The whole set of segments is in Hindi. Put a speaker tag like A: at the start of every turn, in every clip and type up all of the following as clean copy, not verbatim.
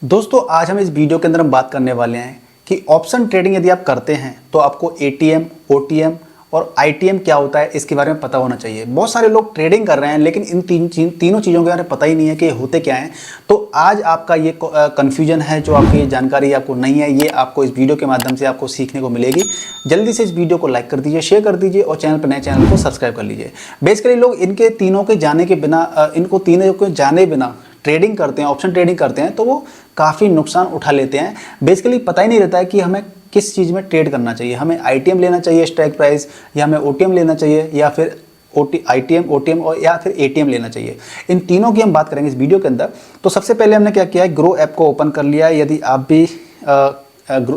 A: दोस्तों आज हम इस वीडियो के अंदर हम बात करने वाले हैं कि ऑप्शन ट्रेडिंग यदि आप करते हैं तो आपको एटीएम, ओटीएम और आईटीएम क्या होता है इसके बारे में पता होना चाहिए। बहुत सारे लोग ट्रेडिंग कर रहे हैं लेकिन इन तीनों चीज़ों के बारे में पता ही नहीं है कि ये होते क्या हैं। तो आज आपका ये कन्फ्यूजन है, जो आपकी जानकारी आपको नहीं है, ये आपको इस वीडियो के माध्यम से आपको सीखने को मिलेगी। जल्दी से इस वीडियो को लाइक कर दीजिए, शेयर कर दीजिए और चैनल पर नए चैनल को सब्सक्राइब कर लीजिए। बेसिकली लोग इनके तीनों के जाने के बिना, इनको तीनों को जाने बिना ट्रेडिंग करते हैं, ऑप्शन ट्रेडिंग करते हैं तो वो काफ़ी नुकसान उठा लेते हैं। बेसिकली पता ही नहीं रहता है कि हमें किस चीज़ में ट्रेड करना चाहिए। हमें आईटीएम लेना चाहिए स्ट्राइक प्राइस, या हमें ओटीएम लेना चाहिए, या फिर आईटीएम, ओटीएम और या फिर एटीएम लेना चाहिए। इन तीनों की हम बात करेंगे इस वीडियो के अंदर। तो सबसे पहले हमने क्या किया है, ग्रो ऐप को ओपन कर लिया है। यदि आप भी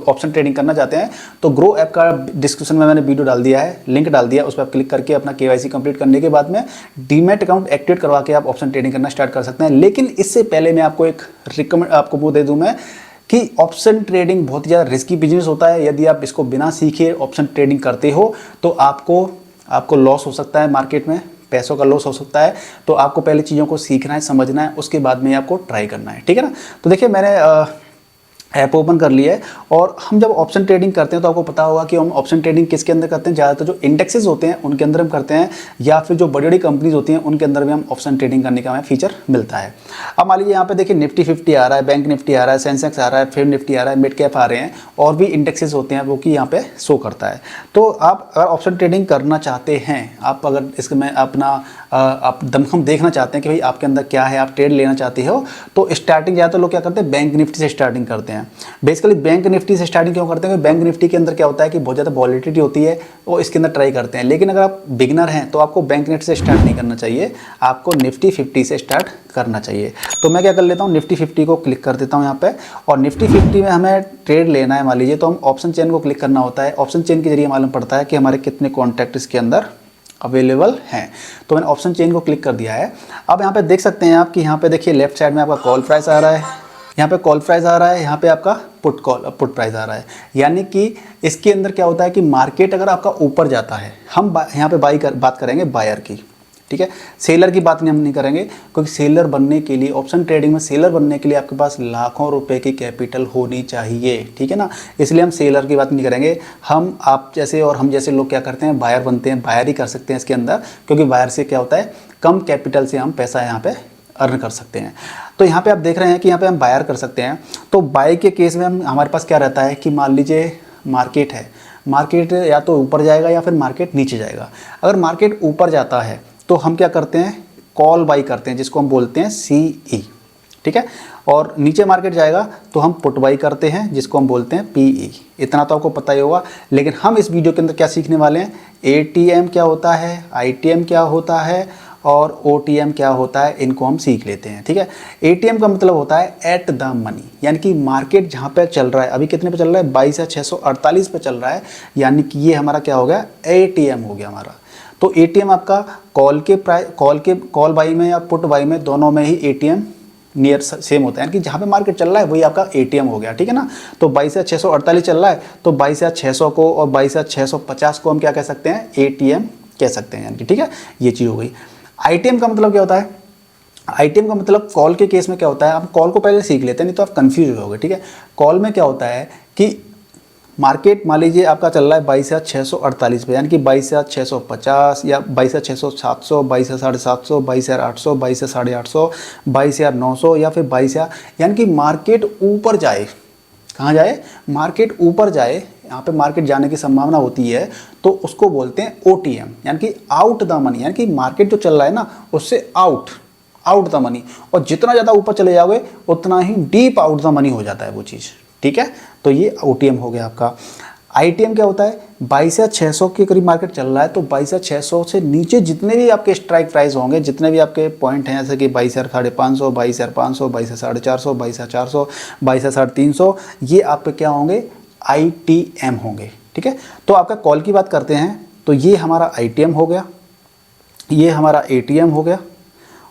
A: ऑप्शन ट्रेडिंग करना चाहते हैं तो ग्रो ऐप का डिस्क्रिप्शन में मैंने वीडियो डाल दिया है, लिंक डाल दिया, उस पर आप क्लिक करके अपना केवाईसी कंप्लीट करने के बाद में डीमैट अकाउंट एक्टिवेट करवा के आप ऑप्शन ट्रेडिंग करना स्टार्ट कर सकते हैं। लेकिन इससे पहले मैं आपको एक रिकमेंड आपको वो दे दूं मैं कि ऑप्शन ट्रेडिंग बहुत ज़्यादा रिस्की बिजनेस होता है। यदि आप इसको बिना सीखे ऑप्शन ट्रेडिंग करते हो तो आपको लॉस हो सकता है, मार्केट में पैसों का लॉस हो सकता है। तो आपको पहले चीज़ों को सीखना है, समझना है, उसके बाद में आपको ट्राई करना है, ठीक है ना। तो देखिए मैंने ऐप ओपन कर लिया है और हम जब ऑप्शन ट्रेडिंग करते हैं तो आपको पता होगा कि हम ऑप्शन ट्रेडिंग किसके अंदर करते हैं। ज़्यादातर जो इंडेक्सेस होते हैं उनके अंदर हम करते हैं, या फिर जो बड़ी बड़ी कंपनीज होती हैं उनके अंदर भी हम ऑप्शन ट्रेडिंग करने का हमें फीचर मिलता है। अब मान लीजिए यहाँ पे देखिए निफ्टी 50 आ रहा है, बैंक निफ्टी आ रहा है, सेंसेक्स आ रहा है, फिर निफ्टी आ रहा है, मिड कैप आ रहे हैं और भी इंडेक्सेस होते हैं वो कि यहाँ पे शो करता है। तो आप अगर ऑप्शन ट्रेडिंग करना चाहते हैं, आप अगर इसमें अपना आप दमखम देखना चाहते हैं कि भाई आपके अंदर क्या है, आप ट्रेड लेना चाहते हो, तो स्टार्टिंग ज़्यादातर लोग क्या करते हैं, बैंक निफ्टी से स्टार्टिंग करते हैं। बेसिकली बैंक निफ्टी से स्टार्टिंग क्यों करते हैं, बैंक निफ्टी के अंदर क्या होता है कि बहुत ज़्यादा वॉलेटिलिटी होती है, वो इसके अंदर ट्राई करते हैं। लेकिन अगर आप बिगिनर हैं तो आपको बैंक निफ्टी से स्टार्ट नहीं करना चाहिए, आपको निफ्टी 50 से स्टार्ट करना चाहिए। तो मैं क्या कर लेता हूँ, निफ्टी 50 को क्लिक कर देता हूँ यहाँ पे, और निफ्टी 50 में हमें ट्रेड लेना है मान लीजिए, तो हम ऑप्शन चेन को क्लिक करना होता है। ऑप्शन चेन के जरिए मालूम पड़ता है कि हमारे कितने कॉन्टैक्ट इसके अंदर अवेलेबल हैं। तो मैंने ऑप्शन चेन को क्लिक कर दिया है। अब यहाँ पे देख सकते हैं आप कि यहाँ पे देखिए लेफ्ट साइड में आपका कॉल प्राइस आ रहा है, यहाँ पे कॉल प्राइस आ रहा है, यहाँ पे आपका पुट प्राइस आ रहा है। यानी कि इसके अंदर क्या होता है कि मार्केट अगर आपका ऊपर जाता है, हम यहाँ पे बात करेंगे बायर की, ठीक है। सेलर की बात नहीं हम नहीं करेंगे, क्योंकि सेलर बनने के लिए, ऑप्शन ट्रेडिंग में सेलर बनने के लिए आपके पास लाखों रुपए की कैपिटल होनी चाहिए, ठीक है ना। इसलिए हम सेलर की बात नहीं करेंगे। आप जैसे और हम जैसे लोग क्या करते हैं, बायर बनते हैं, बायर ही कर सकते हैं इसके अंदर, क्योंकि बायर से क्या होता है, कम कैपिटल से हम पैसा यहाँ पे अर्न कर सकते हैं। तो यहाँ पे आप देख रहे हैं कि यहाँ पे हम बायर कर सकते हैं। तो बाय के केस में हमारे पास क्या रहता है कि मान लीजिए मार्केट है, मार्केट या तो ऊपर जाएगा या फिर मार्केट नीचे जाएगा। अगर मार्केट ऊपर जाता है तो हम क्या करते हैं, कॉल बाई करते हैं, जिसको हम बोलते हैं सीई, ठीक है। और नीचे मार्केट जाएगा तो हम पुट बाई करते हैं, जिसको हम बोलते हैं पीई। इतना तो आपको पता ही होगा। लेकिन हम इस वीडियो के अंदर क्या सीखने वाले हैं, एटीएम क्या होता है, आईटीएम क्या होता है और ओटीएम क्या होता है, इनको हम सीख लेते हैं, ठीक है। एटीएम का मतलब होता है एट द मनी, यानी कि मार्केट जहाँ पे चल रहा है, अभी कितने पे चल रहा है, 22,648 पे चल रहा है, यानी कि ये हमारा क्या हो गया, एटीएम हो गया हमारा। तो एटीएम आपका कॉल बाई में या पुट बाई में, दोनों में ही एटीएम नियर सेम होता है, यानी कि जहाँ पे मार्केट चल रहा है वही आपका एटीएम हो गया, ठीक है ना। तो 22,648 चल रहा है तो 22,600 को और 22,650 को हम क्या कह सकते हैं, एटीएम कह सकते हैं, यानी कि ठीक है, ये चीज़ हो गई। आईटीएम का मतलब क्या होता है, आईटीएम का मतलब कॉल के केस में क्या होता है, आप कॉल को पहले सीख लेते हैं, नहीं तो आप कंफ्यूज हो जाओगे, ठीक है। कॉल में क्या होता है कि मार्केट मान लीजिए आपका चल रहा है 22,648 पे, यानी कि 22,650 या 22,600, 22,750, 22,800, 22,850, 22,900 या फिर 22,000, यानी कि मार्केट ऊपर जाए, कहाँ जाए, मार्केट ऊपर जाए, यहाँ पे मार्केट जाने की संभावना होती है, तो उसको बोलते हैं ओटीएम, यानी कि आउट द मनी, यानी कि मार्केट जो चल रहा है ना उससे आउट द मनी। और जितना ज़्यादा ऊपर चले जाओगे उतना ही डीप आउट द मनी हो जाता है वो चीज़, ठीक है। तो ये ओटीएम हो गया आपका। आईटीएम क्या होता है, 22,600 के करीब मार्केट चल रहा है तो 22,600 से नीचे जितने भी आपके स्ट्राइक प्राइस होंगे, जितने भी आपके पॉइंट हैं, जैसे कि 22,550, 22,500, 22,450, 22,400, 22,350, ये आपके क्या होंगे, आईटीएम होंगे, ठीक है। तो आपका कॉल की बात करते हैं तो ये हमारा आईटीएम हो गया, ये हमारा एटीएम हो गया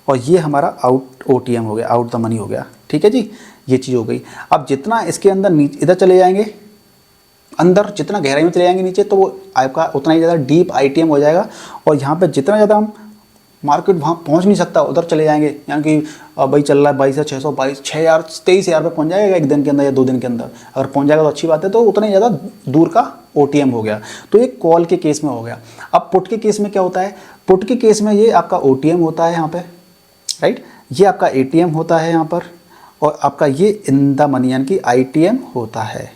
A: और ये हमारा ओटीएम हो गया, आउट द मनी हो गया, ठीक है जी, ये चीज़ हो गई। अब जितना इसके अंदर नीचे इधर चले जाएंगे, अंदर जितना गहराई में चले जाएंगे नीचे, तो वो आपका उतना ही ज़्यादा डीप आईटीएम हो जाएगा। और यहाँ पे जितना ज़्यादा हम मार्केट वहाँ पहुँच नहीं सकता, उधर चले जाएंगे, यानी कि भाई चल रहा है 22,600, 6,000 23,000 पे पहुँच जाएगा एक दिन के अंदर या 2 दिन के अंदर। अगर पहुँच जाएगा तो अच्छी बात है, तो उतना ही ज़्यादा दूर का OTM हो गया। तो ये कॉल के केस में हो गया। अब पुट के केस में क्या होता है, पुट के केस में ये आपका OTM होता है यहाँ पे, राइट, ये आपका ATM होता है यहाँ पर, और आपका ये इन द मनी यानी कि ITM होता है।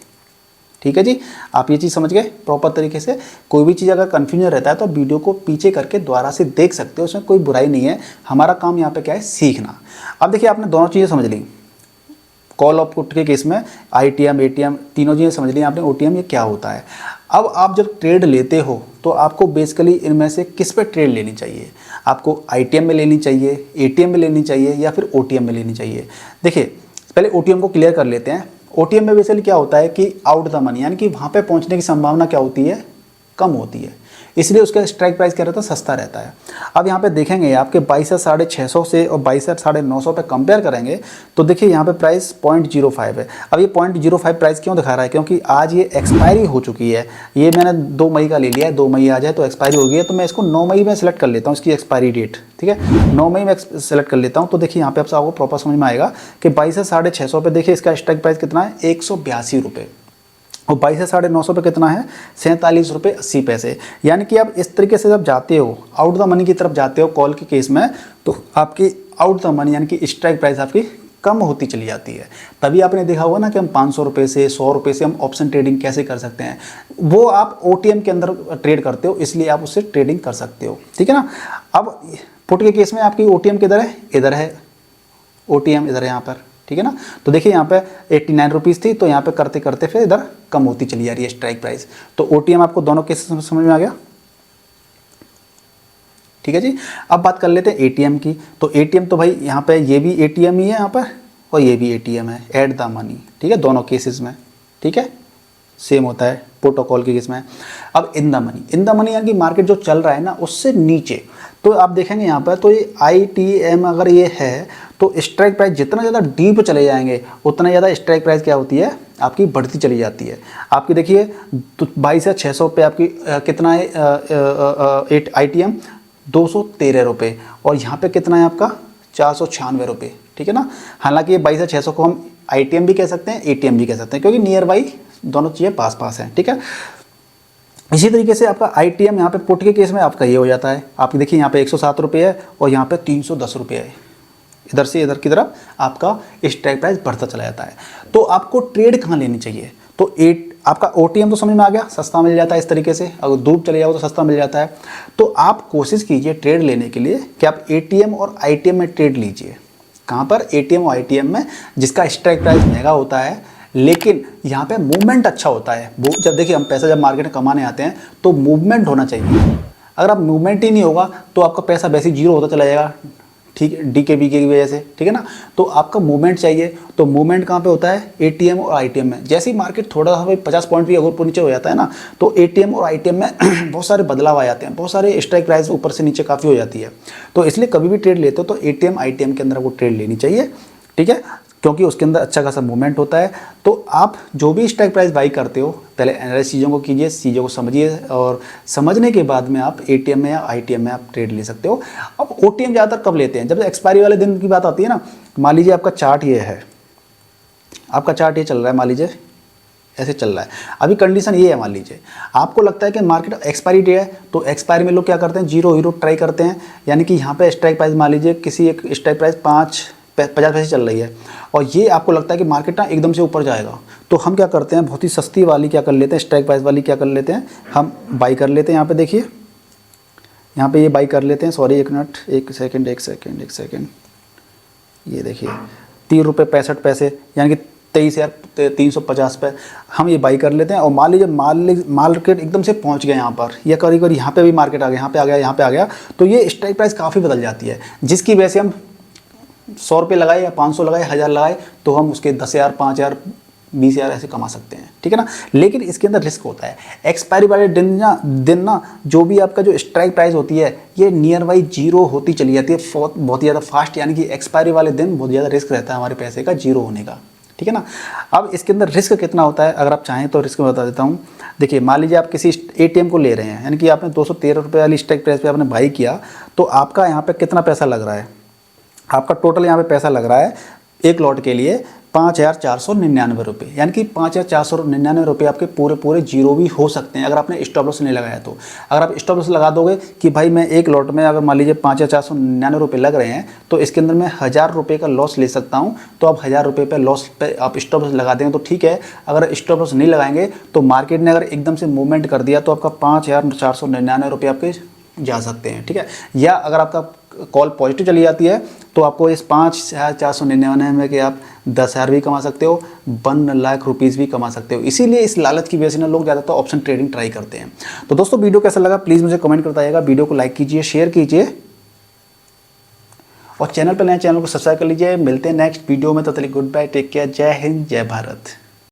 A: ठीक है जी, आप ये चीज़ समझ गए प्रॉपर तरीके से। कोई भी चीज़ अगर कन्फ्यूजन रहता है तो वीडियो को पीछे करके दोबारा से देख सकते हो, उसमें कोई बुराई नहीं है। हमारा काम यहाँ पे क्या है, सीखना। अब देखिए आपने दोनों चीज़ें समझ ली, कॉल और पुट के केस में ITM ATM तीनों चीज़ें समझ ली आपने, OTM ये क्या होता है। अब आप जब ट्रेड लेते हो तो आपको बेसिकली इनमें से किस पे ट्रेड लेनी चाहिए, आपको ITM में लेनी चाहिए, ATM में लेनी चाहिए या फिर OTM में लेनी चाहिए। देखिए पहले OTM को क्लियर कर लेते हैं। OTM में बेसिकली क्या होता है कि आउट द मनी, यानी कि वहाँ पे पहुँचने की संभावना क्या होती है, कम होती है, इसलिए उसका स्ट्राइक प्राइस क्या रहता है, सस्ता रहता है। अब यहाँ पे देखेंगे आपके 22,650 से और 22,950 पे कंपेयर करेंगे तो देखिए यहाँ पे प्राइस 0.05 है। अब ये 0.05 प्राइस क्यों दिखा रहा है, क्योंकि आज ये एक्सपायरी हो चुकी है। ये मैंने 2 मई का ले लिया है, 2 मई आ जाए तो एक्सपायरी हो गई है, तो मैं इसको 9 मई में सेलेक्ट कर लेता हूँ, इसकी एक्सपायरी डेट। ठीक है, 9 मई में सेलेक्ट कर लेता हूँ। तो देखिए यहाँ पे आपको प्रॉपर समझ में आएगा कि 22,650 पे देखिए इसका स्ट्राइक प्राइस कितना है, 182 रुपये, और 22,950 पे कितना है, 47 रुपये 80 पैसे। यानी कि आप इस तरीके से जब जाते हो आउट द मनी की तरफ जाते हो कॉल के केस में, तो आपकी आउट द मनी यानी कि स्ट्राइक प्राइस आपकी कम होती चली जाती है। तभी आपने देखा होगा ना कि हम 500 रुपये से 100 रुपये से हम ऑप्शन ट्रेडिंग कैसे कर सकते हैं, वो आप OTM के अंदर ट्रेड करते हो, इसलिए आप उससे ट्रेडिंग कर सकते हो। ठीक है ना। अब पुट के केस में आपकी OTM किधर है, इधर है OTM, इधर है यहाँ पर। ठीक है ना। तो देखिए यहाँ पे 89 रुपीज़ थी, तो यहाँ पे करते करते फिर इधर कम होती चली जा रही है स्ट्राइक प्राइस। तो OTM आपको दोनों केसेस समझ में आ गया। ठीक है जी। अब बात कर लेते हैं ATM की। तो ATM तो भाई यहाँ पे ये भी ATM ही है यहाँ पर, और ये भी ATM है, एट द मनी। ठीक है, दोनों केसेस में ठीक है सेम होता है प्रोटोकॉल के केस में। अब इन द मनी यानी कि मार्केट जो चल रहा है ना उससे नीचे, तो आप देखेंगे यहाँ पर तो ये ITM अगर ये है तो स्ट्राइक प्राइस जितना ज़्यादा डीप चले जाएंगे उतना ज़्यादा स्ट्राइक प्राइस क्या होती है, आपकी बढ़ती चली जाती है। आपकी देखिए तो 22,600 पे आपकी कितना है ITM 213 रुपये, और यहाँ पे कितना है आपका 496 रुपये। ठीक है ना। हालांकि ये 22,600 को हम ITM भी कह सकते हैं, ATM भी कह सकते हैं, क्योंकि नियर बाई दोनों चीज़ें पास पास हैं। ठीक है। इसी तरीके से आपका ITM यहाँ पे पुट के केस में आपका ये हो जाता है, आपकी देखिए यहाँ पे 107 रुपये है और यहाँ पे 310 रुपये है। इधर से इधर की तरफ आपका स्ट्राइक प्राइस बढ़ता चला जाता है। तो आपको ट्रेड कहाँ लेनी चाहिए, तो आपका OTM तो समझ में आ गया, सस्ता मिल जाता है इस तरीके से, अगर दूर चले जाओ तो सस्ता मिल जाता है। तो आप कोशिश कीजिए ट्रेड लेने के लिए कि आप ATM और ITM में ट्रेड लीजिए। कहाँ पर, ATM और ITM में, जिसका स्ट्राइक प्राइस महंगा होता है लेकिन यहाँ पे मूवमेंट अच्छा होता है। वो जब देखिए हम पैसा जब मार्केट में कमाने आते हैं तो मूवमेंट होना चाहिए। अगर आप मूवमेंट ही नहीं होगा तो आपका पैसा वैसे ही जीरो होता चला जाएगा। ठीक है, DKB की वजह से। ठीक है ना। तो आपका मूवमेंट चाहिए, तो मूवमेंट कहाँ पे होता है, ATM और ITM में। जैसे ही मार्केट थोड़ा सा 50 पॉइंट भी अगर ऊपर नीचे हो जाता है ना, तो ATM और ITM में बहुत सारे बदलाव आ जाते हैं, बहुत सारे स्ट्राइक प्राइस ऊपर से नीचे काफ़ी हो जाती है। तो इसलिए कभी भी ट्रेड लेते हो तो ATM ITM के अंदर आपको ट्रेड लेनी चाहिए। ठीक है, क्योंकि उसके अंदर अच्छा खासा मूवमेंट होता है। तो आप जो भी स्ट्राइक प्राइस बाई करते हो पहले एनालाइज चीज़ों को कीजिए, चीज़ों को समझिए, और समझने के बाद में आप ATM में या ITM में आप ट्रेड ले सकते हो। अब OTM ज़्यादातर कब लेते हैं, जब एक्सपायरी वाले दिन की बात आती है ना। मान लीजिए आपका चार्ट ये है, आपका चार्ट ये चल रहा है, मान लीजिए ऐसे चल रहा है। अभी कंडीशन ये है, मान लीजिए आपको लगता है कि मार्केट एक्सपायरी डे है, तो एक्सपायरी में लोग क्या करते हैं, जीरो हीरो ट्राई करते हैं। यानी कि यहाँ पे स्ट्राइक प्राइस मान लीजिए किसी एक स्ट्राइक प्राइस 50 पैसे चल रही है, और ये आपको लगता है कि मार्केट ना एकदम से ऊपर जाएगा, तो हम क्या करते हैं, बहुत ही सस्ती वाली क्या कर लेते हैं, स्ट्राइक प्राइस वाली क्या कर लेते हैं, हम बाई कर लेते हैं। यहाँ पे देखिए, यहाँ पे ये बाई कर लेते हैं, सॉरी एक सेकंड, ये देखिए 3 रुपये 65 पैसे, यानी कि 23,350 पे हम ये बाई कर लेते हैं। और मान लीजिए मार्केट एकदम से पहुंच गया यहाँ पर, या करीब यहाँ पे भी मार्केट आ गया, यहाँ पे आ गया, यहाँ पे आ गया, तो ये स्ट्राइक प्राइस काफ़ी बदल जाती है, जिसकी वजह से हम 100 रुपये लगाए या 500 लगाए, 1000 लगाए, तो हम उसके 10,000 5,000 20,000 ऐसे कमा सकते हैं। ठीक है ना। लेकिन इसके अंदर रिस्क होता है। एक्सपायरी वाले दिन ना जो भी आपका जो स्ट्राइक प्राइस होती है ये नियर बाई जीरो होती चली जाती है, बहुत ही ज़्यादा फास्ट, यानी कि एक्सपायरी वाले दिन बहुत ज़्यादा रिस्क रहता है हमारे पैसे का जीरो होने का। ठीक ठीक है ना। अब इसके अंदर रिस्क कितना होता है, अगर आप चाहें तो रिस्क में बता देता हूँ। देखिए मान लीजिए आप किसी ATM को ले रहे हैं, यानी कि आपने 213 रुपये वाली स्ट्राइक प्राइस पे आपने बाई किया, तो आपका यहाँ पे कितना पैसा लग रहा है, आपका टोटल यहाँ पे पैसा लग रहा है एक लॉट के लिए 5,499 रुपये, यानी कि 5,499 रुपये आपके पूरे पूरे जीरो भी हो सकते हैं अगर आपने स्टॉप लॉस नहीं लगाया तो। अगर आप स्टॉप लॉस लगा दोगे कि भाई मैं एक लॉट में अगर मान लीजिए 5,499 रुपये लग रहे हैं, तो इसके अंदर मैं 1,000 रुपये का लॉस ले सकता हूं, तो आप 1,000 रुपये पे लॉस पे आप स्टॉप लॉस लगा देंगे तो ठीक है। अगर स्टॉप लॉस नहीं लगाएंगे तो मार्केट ने अगर एकदम से मूवमेंट कर दिया तो आपका 5,499 रुपये आपके जा सकते हैं, ठीक है। या अगर आपका कॉल पॉजिटिव चली जाती है तो आपको इस 5,499 में कि आप 10,000 भी कमा सकते हो, 1 लाख रुपीज़ भी कमा सकते हो। इसीलिए इस लालच की वजह से ना लोग ज़्यादातर ऑप्शन ट्रेडिंग ट्राई करते हैं। तो दोस्तों वीडियो कैसा लगा प्लीज़ मुझे कमेंट कर बताइएगा, वीडियो को लाइक कीजिए, शेयर कीजिए और चैनल पर नए चैनल को सब्सक्राइब कर लीजिए। मिलते हैं नेक्स्ट वीडियो में, तब तक गुड बाय, टेक केयर, जय हिंद, जय भारत।